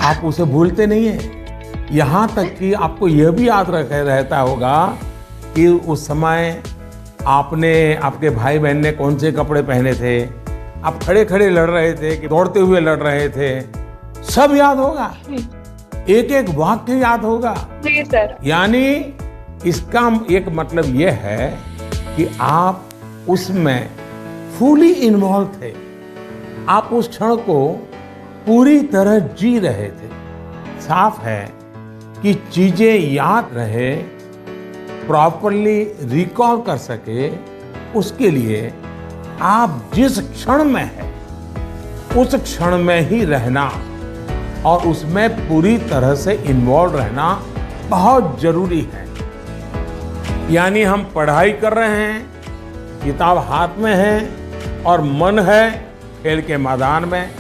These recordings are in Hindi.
आप उसे भूलते नहीं हैं। यहाँ तक कि आपको यह भी याद रहता होगा कि उस समय आपने, आपके भाई बहन ने कौन से कपड़े पहने थे, आप खड़े खड़े लड़ रहे थे कि दौड़ते हुए लड़ रहे थे, सब याद होगा, एक एक वाक्य याद होगा। जी सर। यानी इसका एक मतलब यह है कि आप उसमें फुली इन्वॉल्व थे, आप उस क्षण को पूरी तरह जी रहे थे। साफ है कि चीजें याद रहे, प्रॉपरली रिकॉल कर सके, उसके लिए आप जिस क्षण में हैं उस क्षण में ही रहना और उसमें पूरी तरह से इन्वॉल्व रहना बहुत जरूरी है। यानी हम पढ़ाई कर रहे हैं, किताब हाथ में है और मन है खेल के मैदान में,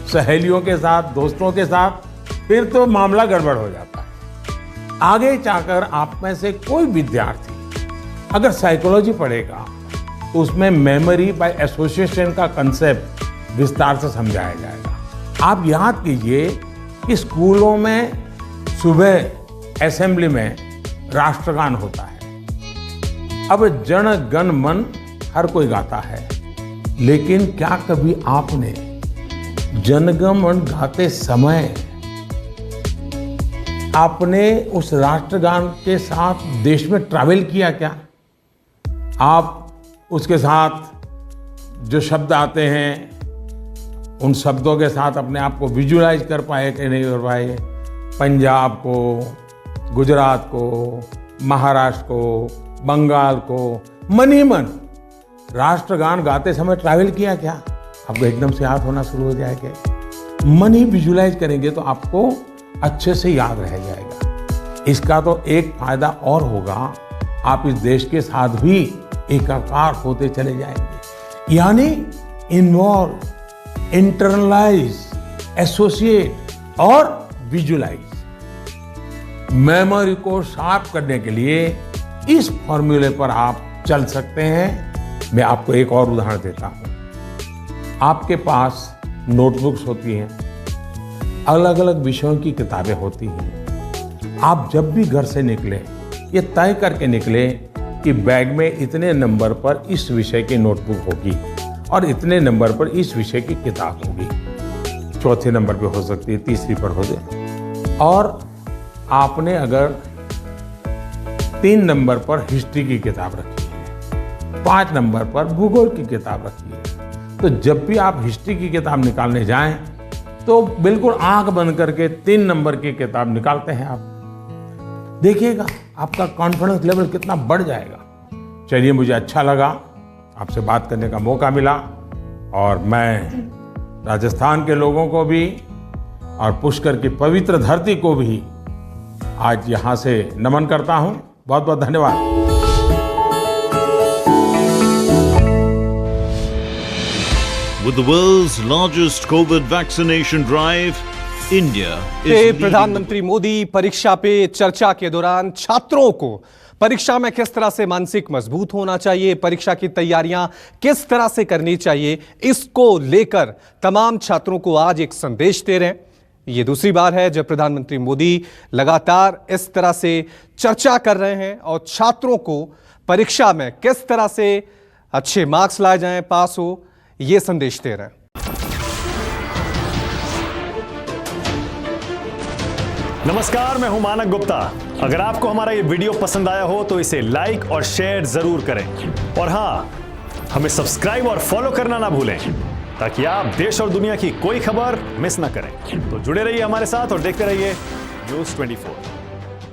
सहेलियों के साथ, दोस्तों के साथ, फिर तो मामला गड़बड़ हो जाता है। आगे जाकर आप में से कोई विद्यार्थी अगर साइकोलॉजी पढ़ेगा तो उसमें मेमोरी बाय एसोसिएशन का कंसेप्ट विस्तार से समझाया जाएगा। आप याद कीजिए कि स्कूलों में सुबह असेंबली में राष्ट्रगान होता है। अब जन गण मन हर कोई गाता है, लेकिन क्या कभी आपने जनगण मन गाते समय आपने उस राष्ट्रगान के साथ देश में ट्रैवल किया क्या? आप उसके साथ जो शब्द आते हैं उन शब्दों के साथ अपने आप को विजुलाइज कर पाए कि नहीं कर पाए? पंजाब को, गुजरात को, महाराष्ट्र को, बंगाल को मन ही मन राष्ट्रगान गाते समय ट्रैवल किया क्या? आपको एकदम से याद होना शुरू हो जाएगा। मन ही विजुलाइज करेंगे तो आपको अच्छे से याद रह जाएगा। इसका तो एक फायदा और होगा, आप इस देश के साथ भी एकाकार होते चले जाएंगे। यानी इन्वॉल्व, इंटरनलाइज, एसोसिएट और विजुलाइज। मेमोरी को शार्प करने के लिए इस फॉर्मूले पर आप चल सकते हैं। मैं आपको एक और उदाहरण देता हूं। आपके पास नोटबुक्स होती हैं, अलग अलग विषयों की किताबें होती हैं। आप जब भी घर से निकले ये तय करके निकले कि बैग में इतने नंबर पर इस विषय की नोटबुक होगी और इतने नंबर पर इस विषय की किताब होगी। चौथे नंबर पे हो सकती है, तीसरी पर हो जाए। और आपने अगर 3 नंबर पर हिस्ट्री की किताब रखी है, 5 नंबर पर भूगोल की किताब रखी है, तो जब भी आप हिस्ट्री की किताब निकालने जाएं तो बिल्कुल आंख बंद करके 3 नंबर की किताब निकालते हैं आप। देखिएगा आपका कॉन्फिडेंस लेवल कितना बढ़ जाएगा। चलिए, मुझे अच्छा लगा, आपसे बात करने का मौका मिला और मैं राजस्थान के लोगों को भी और पुष्कर की पवित्र धरती को भी आज यहाँ से नमन करता हूँ। बहुत बहुत धन्यवाद। With the world's largest COVID vaccination drive, India is leading प्रधानमंत्री मोदी परीक्षा पे चर्चा के दौरान छात्रों को परीक्षा में किस तरह से मानसिक मजबूत होना चाहिए, परीक्षा की तैयारियां किस तरह से करनी चाहिए, इसको लेकर तमाम छात्रों को आज एक संदेश दे रहे हैं। ये दूसरी बार है जब प्रधानमंत्री मोदी लगातार इस तरह से चर्चा कर रहे हैं और छात्रों को परीक्षा में किस तरह से अच्छे मार्क्स लाए जाएं, पास हो, ये संदेश दे रहे हैं। नमस्कार, मैं हूं मानक गुप्ता। अगर आपको हमारा ये वीडियो पसंद आया हो तो इसे लाइक और शेयर जरूर करें और हां, हमें सब्सक्राइब और फॉलो करना ना भूलें ताकि आप देश और दुनिया की कोई खबर मिस ना करें। तो जुड़े रहिए हमारे साथ और देखते रहिए न्यूज़ 24।